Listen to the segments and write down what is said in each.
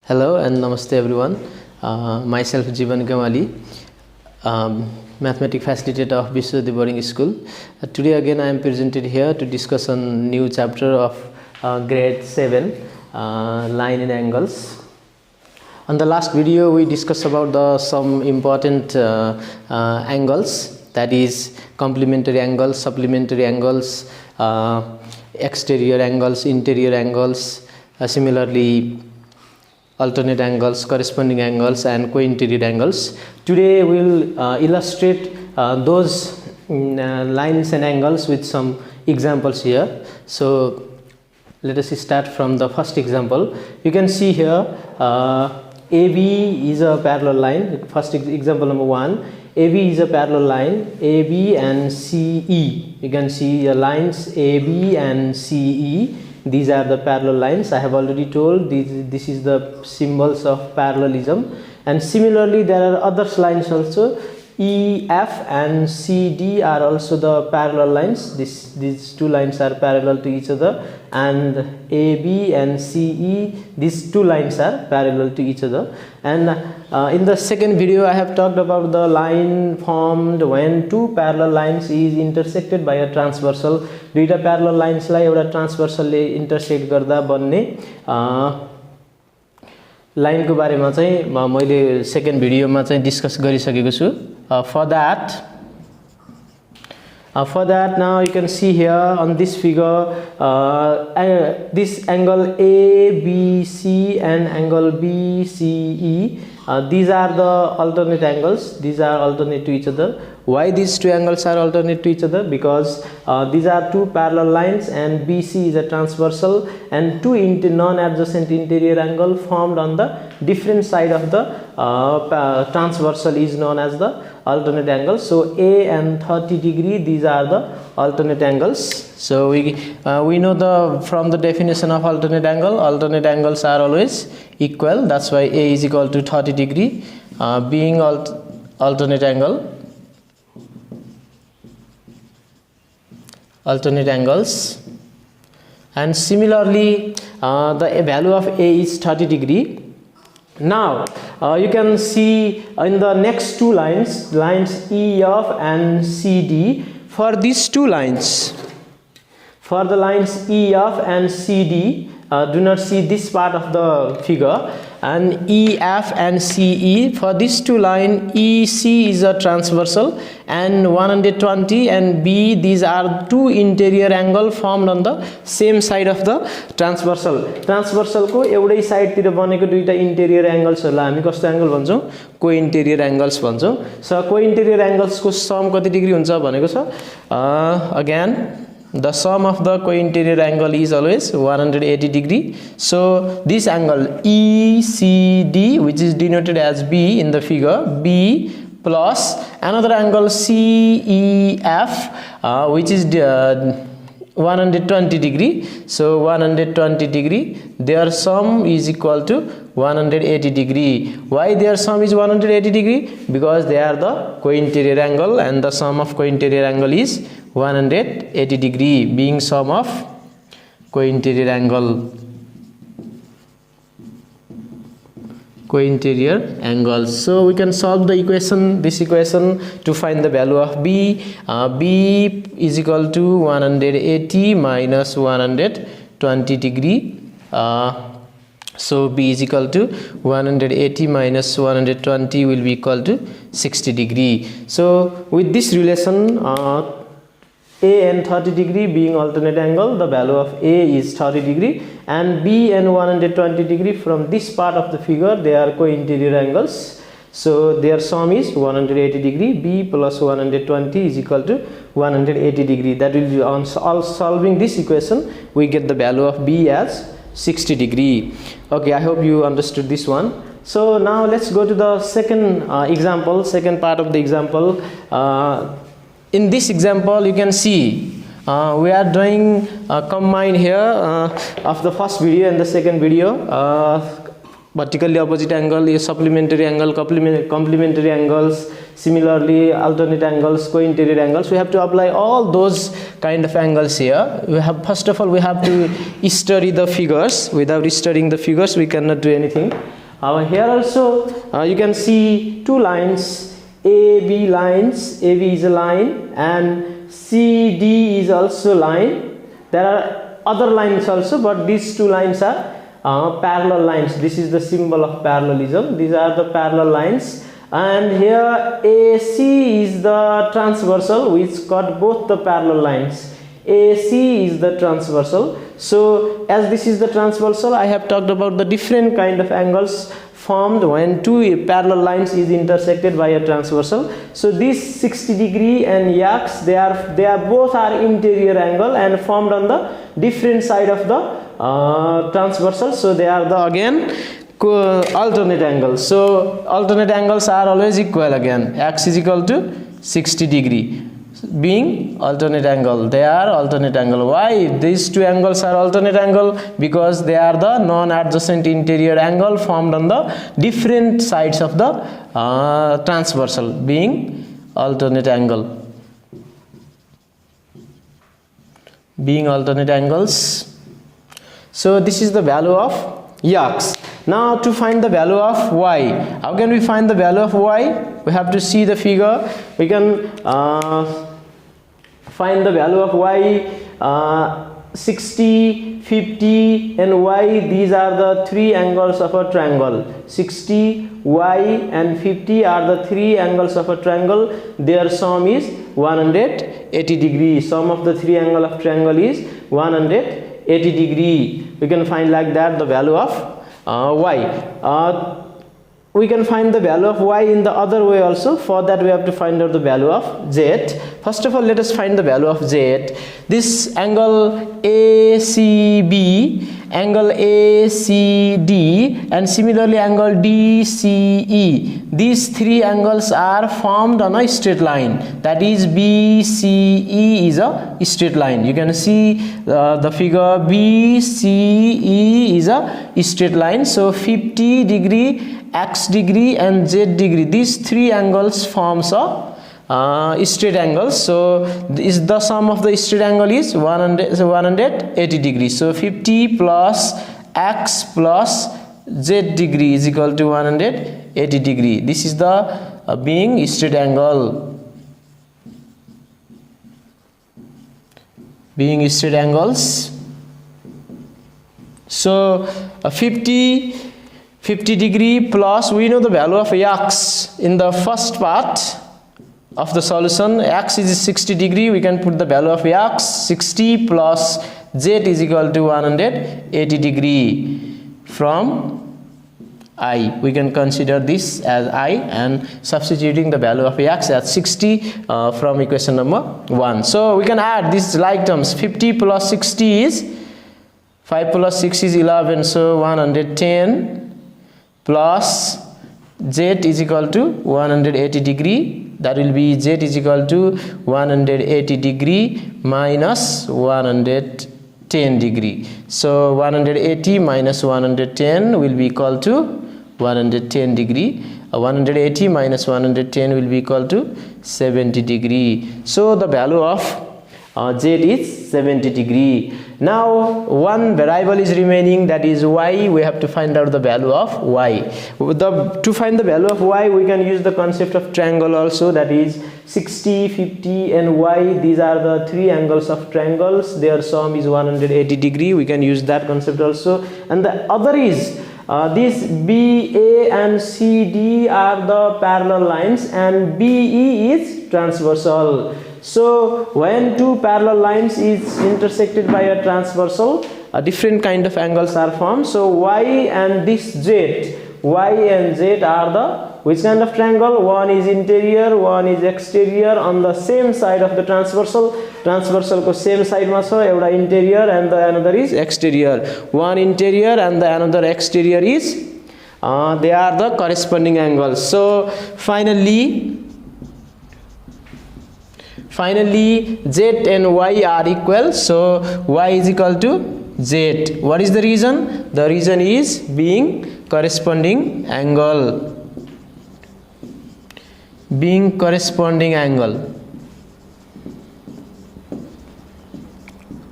Hello and namaste everyone. Myself Jivan Gamali, mathematics facilitator of Vishwadhi Boarding School. Today again I am presented here to discuss on new chapter of grade 7, line and angles. On the last video we discussed about some important angles, that is complementary angles, supplementary angles, exterior angles, interior angles, similarly alternate angles, corresponding angles and co-interior angles. Today we will illustrate those lines and angles with some examples here. So let us start from the first example. You can see here AB is a parallel line. First example number 1, AB is a parallel line, AB and CE. You can see the lines AB and CE. These are the parallel lines. I have already told this is the symbols of parallelism, and similarly there are other lines also. EF and CD are also the parallel lines. These two lines are parallel to each other, and AB and CE, these two lines are parallel to each other. And in the second video I have talked about the line formed when two parallel lines is intersected by a transversal. दुईटा parallel lines लाई एउटा transversal ले intersect गर्दा बन्ने line को बारेमा चाहिँ मैले second भिडियोमा चाहिँ डिस्कस गरिसकेको छु. For that now you can see here on this figure this angle ABC and angle BCE, these are the alternate angles. These are alternate to each other. Why these two angles are alternate to each other? Because these are two parallel lines and BC is a transversal, and two non-adjacent interior angle formed on the different side of the transversal is known as the alternate angle. So A and 30 degree, these are the alternate angles. So we know from the definition of alternate angles are always equal. That's why A is equal to 30 degree, being alternate angles. And similarly the value of A is 30 degree. Now you can see in the next two lines EF and CD. For these two lines, for the lines EF and CD, do not see this part of the figure, and EF and CE, for these two lines EC is a transversal and 120, and B, these are two interior angle formed on the same side of the transversal. Transversal को एउटै side तिर बनेको दुईटा interior angles हरुलाई हामी कस्तो angle भन्छौं? को interior angles भन्छौं. सो को interior angles को सम कति डिग्री हुन्छ भनेको छ? Again the sum of the co-interior angle is always 180 degree. So this angle ECD, which is denoted as B in the figure, B plus another angle CEF, which is 120 degree. So 120 degree, their sum is equal to 180 degree. Why their sum is 180 degree? Because they are the co-interior angle, and the sum of co-interior angle is 180 degree, being sum of co-interior angles. So we can solve the equation, this equation, to find the value of B. B is equal to 180 minus 120 degree. So B is equal to 180 minus 120 will be equal to 60 degree. So with this relation, A and 30 degree being alternate angle, the value of A is 30 degree, and B and 120 degree, from this part of the figure they are co-interior angles. So their sum is 180 degree. B plus 120 is equal to 180 degree. That will be on solving this equation we get the value of B as 60 degree. Okay, I hope you understood this one. So now let's go to the second example, second part of the example. In this example you can see we are doing combine here of the first video and the second video. Vertically opposite angle is supplementary angle, complementary angles, similarly alternate angles, co-interior angles. We have to apply all those kind of angles here. We have, first of all, we have to study the figures. Without studying the figures, we cannot do anything. Here also you can see two lines, AB lines. AB is a line and CD is also line. There are other lines also, but these two lines are parallel lines. This is the symbol of parallelism. These are the parallel lines, and here AC is the transversal which cut both the parallel lines. AC is the transversal. So as this is the transversal, I have talked about the different kind of angles formed when two parallel lines is intersected by a transversal. So this 60 degree and X, they are both are interior angle and formed on the different side of the transversal. So they are the again alternate angles. So alternate angles are always equal again. X is equal to 60 degree. Being alternate angle, they are alternate angle. Why these two angles are alternate angle? Because they are the non-adjacent interior angle formed on the different sides of the transversal, being alternate angle. Being alternate angles. So this is the value of X. Now to find the value of Y, how can we find the value of Y? We have to see the figure. We can find the value of Y. 60, 50 and Y, these are the three angles of a triangle. 60, Y and 50 are the three angles of a triangle. Their sum is 180 degree. Sum of the three angle of triangle is 180 degree. We can find like that the value of Y. We can find the value of Y in the other way also. For that we have to find out the value of Z. First of all, let us find the value of Z. This angle ACB, angle ACD and similarly angle DCE. These three angles are formed on a straight line. That is BCE is a straight line. You can see the figure BCE is a straight line. So 50 degree, X degree and Z degree, these three angles forms a straight angle. So is the sum of the straight angle is 180 degrees. So 50 plus X plus Z degree is equal to 180 degree. This is the being straight angle. Being straight angles. So 50 degree plus, we know the value of X in the first part of the solution. X is 60 degree. We can put the value of X. 60 plus Z is equal to 180 degree. From I, we can consider this as I and substituting the value of X as 60 from equation number 1. So we can add these like terms. 50 plus 60 is 5 plus 6 is 11. So 110 plus Z is equal to 180 degree. That will be Z is equal to 180 degree minus 110 degree. So 180 minus 110 will be equal to 110 degree. 180 minus 110 will be equal to 70 degree. So the value of Z is 70 degree. Now one variable is remaining, that is Y. We have to find out the value of Y. To find the value of Y, we can use the concept of triangle also, that is 60, 50 and Y. These are the three angles of triangles. Their sum is 180 degree. We can use that concept also. And the other is this BA and CD are the parallel lines and BE is transversal. So when two parallel lines is intersected by a transversal, a different kind of angles are formed. So Y and this Z, Y and Z are the which kind of triangle? One is interior, one is exterior on the same side of the transversal. Transversal ko same side ma cha, euta interior and the another is exterior. One interior and the another exterior is they are the corresponding angles. So finally Z and Y are equal. So Y is equal to Z. What is the reason? The reason is being corresponding angle. being corresponding angle.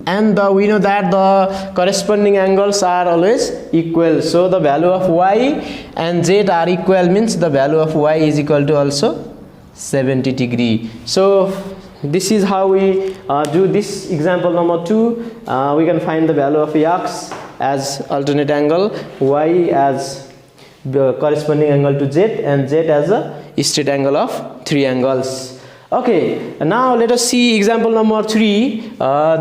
And we know that the corresponding angles are always equal, so the value of y and z are equal, means the value of y is equal to also 70 degree. So this is how we do this example number 2. We can find the value of x as alternate angle, y as the corresponding angle to z, and z as a straight angle of 3 angles. Okay, now let us see example number 3.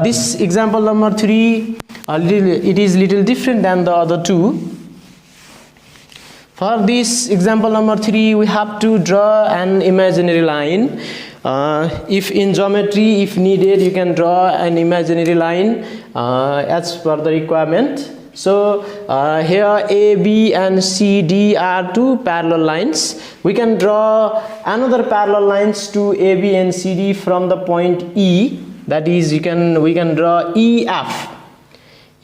This example number 3, it is little different than the other two. For this example number 3, we have to draw an imaginary line. If in geometry, if needed, you can draw an imaginary line as per the requirement. So here A, B and C, D are two parallel lines. We can draw another parallel lines to A, B and C, D from the point E. That is, we can draw EF,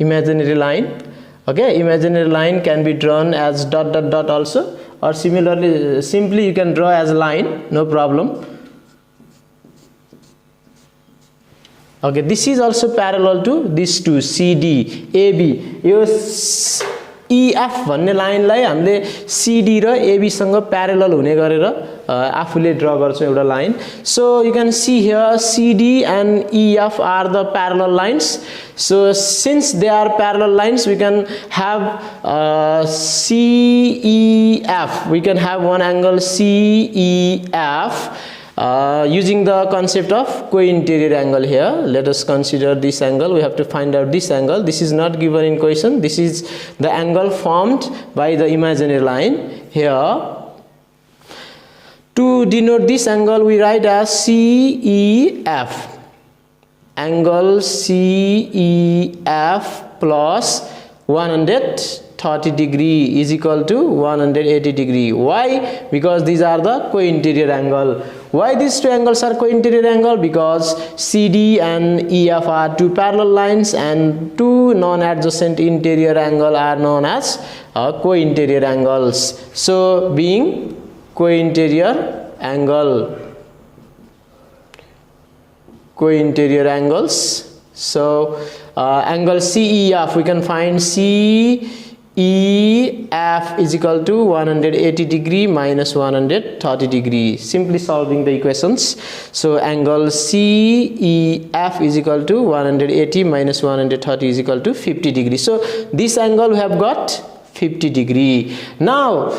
imaginary line. Okay, imaginary line can be drawn as dot dot dot also, or similarly simply you can draw as a line, no problem. Okay, this is also parallel to these two, CD, AB. Yo EF भन्ने लाइनलाई हामीले CD र AB सँग parallel हुने गरेर आफूले draw गर्छौं एउटा line. So you can see here CD and EF are the parallel lines. So since they are parallel lines, we can have CEF. We can have one angle CEF. Using the concept of co-interior angle here. Let us consider this angle. We have to find out this angle. This is not given in question. This is the angle formed by the imaginary line here. To denote this angle, we write as CEF. Angle CEF plus 130 degree is equal to 180 degree. Why? Because these are the co-interior angle. Why these two angles are co-interior angle? Because CD and EF are two parallel lines, and two non-adjacent interior angle are known as co-interior angles. So being co-interior angle, co-interior angles. So angle CEF, we can find CEF is equal to 180 degree minus 130 degree. Simply solving the equations. So angle CEF is equal to 180 minus 130 is equal to 50 degree. So this angle we have got 50 degree. Now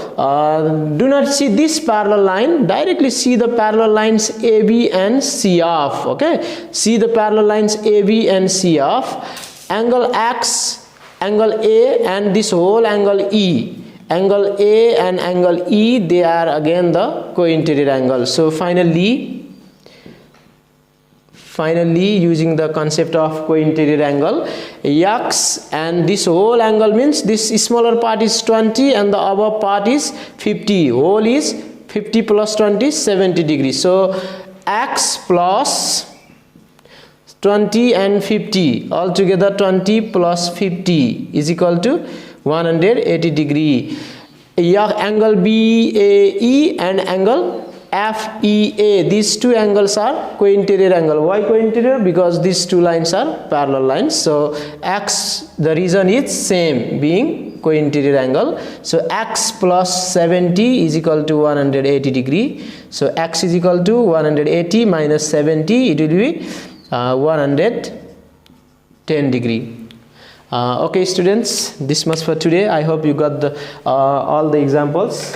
do not see this parallel line, directly see the parallel lines AB and CF. Okay, see the parallel lines AB and CF. Angle X, angle A and this whole angle E. Angle A and angle E, they are again the co-interior angle. So finally using the concept of co-interior angle, X and this whole angle means this smaller part is 20 and the above part is 50. Whole is 50 plus 20, 70 degrees. So X plus 20 and 50, altogether 20 plus 50 is equal to 180 degree. Angle BAE and angle FEA, these two angles are co-interior angle. Why co-interior? Because these two lines are parallel lines. So X, the reason is same, being co-interior angle. So X plus 70 is equal to 180 degree. So X is equal to 180 minus 70, it will be 110 degree. Okay students, this much for today. I hope you got the all the examples.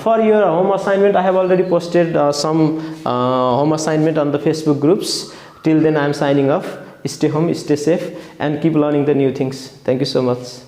For your home assignment, I have already posted some home assignment on the Facebook groups. Till then, I am signing off. Stay home, stay safe, and keep learning the new things. Thank you so much.